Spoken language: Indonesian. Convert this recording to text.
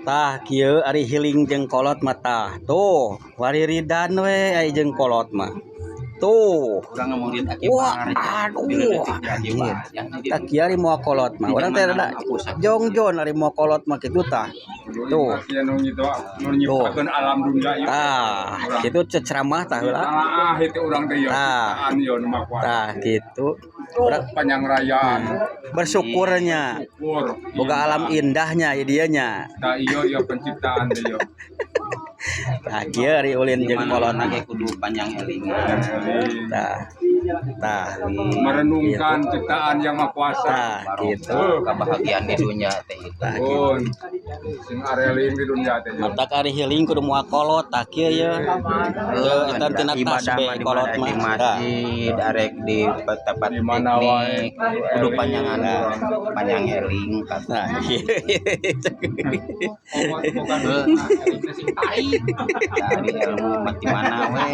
Tah kieu ari healing jeung kolot mata. Tuh, wariridan we ai jeung kolot mah. Tuh. Urang ngomongin Wah, aduh. Tak kieu ari moal kolot mah. Urang teh rada jongjon ari moal kolot mah kitu tah. Tuh. Nyiptakeun alam dunia ieu. Tah, kitu ceramah tah heula. Ah, itu urang teh ieu. Tah. Ieu nu mah kuat. Tah, kitu. Panjang rayaan. Bersyukurnya. Syukur. Boga alam indahnya ieu dieu nya. Tah ieu penciptaan teh ieu. Tah kieu ari ulin jeung kolot ge kudu panjang eling. Tah Merenungkan ciptaan yang Maha Kuasa. Tah gitu. Kebahagiaan di dunia teh itu. Pun sing areling di dunia teh. Mata kari healing kudu moal kolot tah kieu ye. Teu eta tina tas be kolot mah. Masjid arek di tempat Di mana wae. kudu panjangan panjang eling Nah, dari ilmu mati mana we